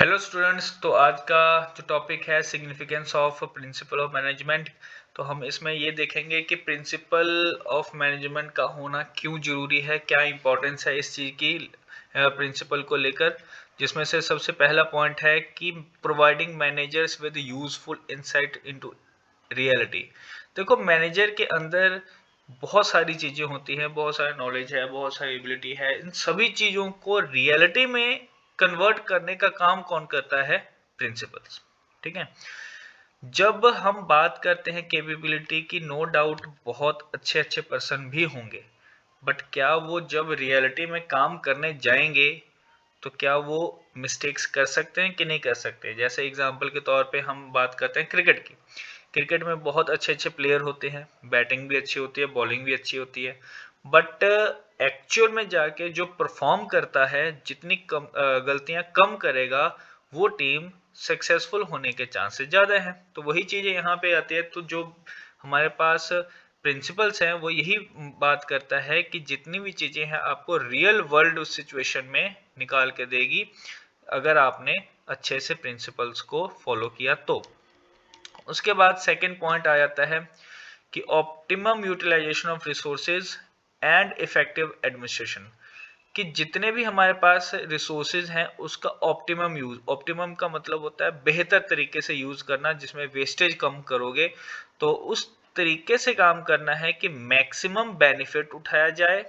Hello students. तो आज का जो टॉपिक है significance of principle of management. तो हम इसमें ये देखेंगे कि प्रिंसिपल ऑफ मैनेजमेंट का होना क्यों जरूरी है, क्या इंपॉर्टेंस है इस चीज़ की प्रिंसिपल को लेकर। जिसमें से सबसे पहला पॉइंट है कि providing managers with useful insight into reality. देखो, मैनेजर के अंदर बहुत सारी चीजें होती हैं, बहुत सारी नॉलेज है, बहुत सारी एबिलिटी है। इन सभी चीजों को रियलिटी में कन्वर्ट करने का काम कौन करता है? प्रिंसिपल्स। ठीक है। जब हम बात करते हैं कैपेबिलिटी की, नो डाउट बहुत अच्छे अच्छे पर्सन भी होंगे, बट क्या वो जब रियलिटी में काम करने जाएंगे तो क्या वो मिस्टेक्स कर सकते हैं कि नहीं कर सकते? जैसे एग्जांपल के तौर पे हम बात करते हैं क्रिकेट की। क्रिकेट में बहुत अच्छे अच्छे प्लेयर होते हैं, बैटिंग भी अच्छी होती है, बॉलिंग भी अच्छी होती है, बट एक्चुअल में जाके जो परफॉर्म करता है, जितनी कम गलतियां कम करेगा, वो टीम सक्सेसफुल होने के चांसेस ज्यादा हैं। तो वही चीजें यहाँ पे आती है। तो जो हमारे पास प्रिंसिपल्स हैं वो यही बात करता है कि जितनी भी चीजें हैं आपको रियल वर्ल्ड उस सिचुएशन में निकाल के देगी, अगर आपने अच्छे से प्रिंसिपल्स को फॉलो किया तो। उसके बाद सेकंड पॉइंट आ जाता है कि optimum utilization of resources and effective administration. कि जितने भी हमारे पास रिसोर्सेज हैं उसका ऑप्टिमम यूज। ऑप्टिमम का मतलब होता है बेहतर तरीके से यूज करना, जिसमें वेस्टेज कम करोगे। तो उस तरीके से काम करना है कि मैक्सिमम बेनिफिट उठाया जाए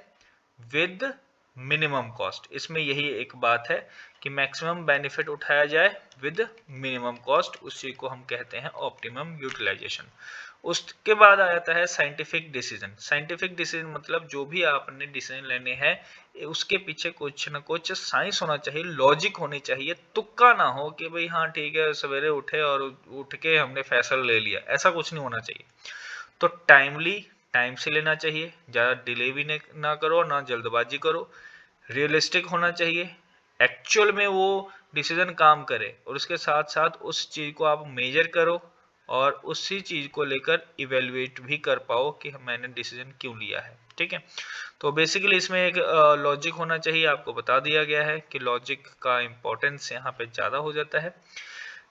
विद मिनिमम कॉस्ट। इसमें यही एक बात है कि मैक्सिमम बेनिफिट उठाया जाए विद मिनिमम कॉस्ट, उसी को हम कहते हैं ऑप्टिमम यूटिलाइजेशन। उसके बाद आ जाता है साइंटिफिक डिसीजन। साइंटिफिक डिसीजन मतलब जो भी आपने डिसीजन लेने हैं उसके पीछे कुछ ना कुछ साइंस होना चाहिए, लॉजिक होनी चाहिए। तुक्का ना हो कि भाई हाँ ठीक है, सवेरे उठे और उठ के हमने फैसला ले लिया, ऐसा कुछ नहीं होना चाहिए। तो टाइम से लेना चाहिए, ज़्यादा डिले भी ना करो, ना जल्दबाजी करो। रियलिस्टिक होना चाहिए, एक्चुअल में वो डिसीजन काम करे, और उसके साथ साथ उस चीज़ को आप मेजर करो और उसी चीज़ को लेकर इवेलुएट भी कर पाओ कि मैंने डिसीजन क्यों लिया है। ठीक है। तो बेसिकली इसमें एक लॉजिक होना चाहिए। आपको बता दिया गया है कि लॉजिक का इंपॉर्टेंस यहाँ पे ज़्यादा हो जाता है।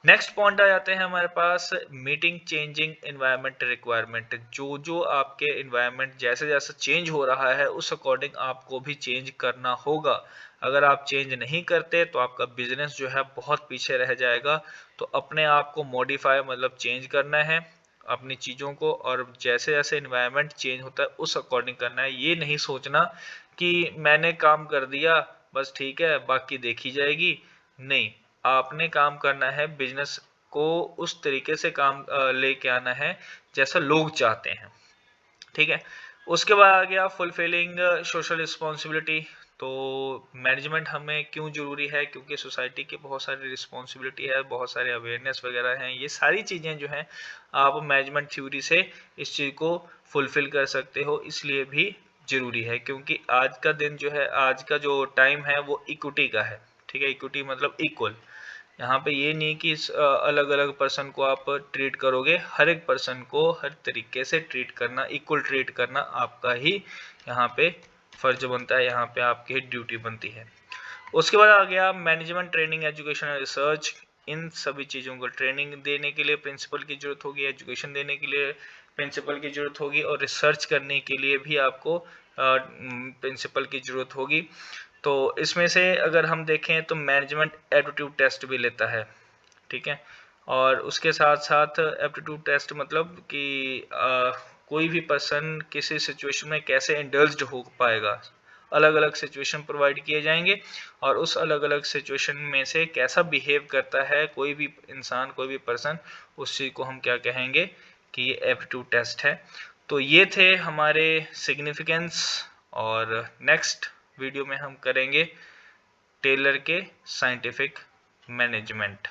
नेक्स्ट पॉइंट आ जाते हैं हमारे पास मीटिंग चेंजिंग एनवायरनमेंट रिक्वायरमेंट। जो जो आपके एनवायरनमेंट जैसे जैसे चेंज हो रहा है उस अकॉर्डिंग आपको भी चेंज करना होगा। अगर आप चेंज नहीं करते तो आपका बिजनेस जो है बहुत पीछे रह जाएगा। तो अपने आप को मॉडिफाई मतलब चेंज करना है अपनी चीज़ों को, और जैसे जैसे एनवायरनमेंट चेंज होता है उस अकॉर्डिंग करना है। ये नहीं सोचना कि मैंने काम कर दिया बस ठीक है बाकी देखी जाएगी। नहीं, आपने काम करना है, बिजनेस को उस तरीके से काम लेके आना है जैसा लोग चाहते हैं। ठीक है। उसके बाद आ गया फुलफिलिंग सोशल रिस्पॉन्सिबिलिटी। तो मैनेजमेंट हमें क्यों जरूरी है? क्योंकि सोसाइटी की बहुत सारी रिस्पॉन्सिबिलिटी है, बहुत सारे अवेयरनेस वगैरह हैं। ये सारी चीज़ें जो हैं आप मैनेजमेंट थ्योरी से इस चीज़ को फुलफिल कर सकते हो, इसलिए भी जरूरी है। क्योंकि आज का दिन जो है, आज का जो टाइम है वो इक्विटी का है। ठीक है। इक्विटी मतलब इक्वल। यहाँ पे ये नहीं कि अलग अलग पर्सन को आप ट्रीट करोगे, हर एक पर्सन को हर तरीके से ट्रीट करना, इक्वल ट्रीट करना आपका ही यहाँ पे फर्ज बनता है, यहाँ पे आपकी ड्यूटी बनती है। उसके बाद आ गया management training education and research. इन सभी चीज़ों को ट्रेनिंग देने के लिए प्रिंसिपल की जरूरत होगी, एजुकेशन देने के लिए प्रिंसिपल की जरूरत होगी, और रिसर्च करने के लिए भी आपको प्रिंसिपल की जरूरत होगी। तो इसमें से अगर हम देखें तो मैनेजमेंट एप्टीट्यूड टेस्ट भी लेता है। ठीक है। और उसके साथ साथ एप्टीट्यूड टेस्ट मतलब कि कोई भी पर्सन किसी सिचुएशन में कैसे इंडल्ज्ड हो पाएगा। अलग अलग सिचुएशन प्रोवाइड किए जाएंगे और उस अलग अलग सिचुएशन में से कैसा बिहेव करता है कोई भी इंसान, कोई भी पर्सन, उस चीज़ को हम क्या कहेंगे कि ये एप्टीट्यूड टेस्ट है। तो ये थे हमारे सिग्निफिकेंस। और नेक्स्ट वीडियो में हम करेंगे टेलर के साइंटिफिक मैनेजमेंट।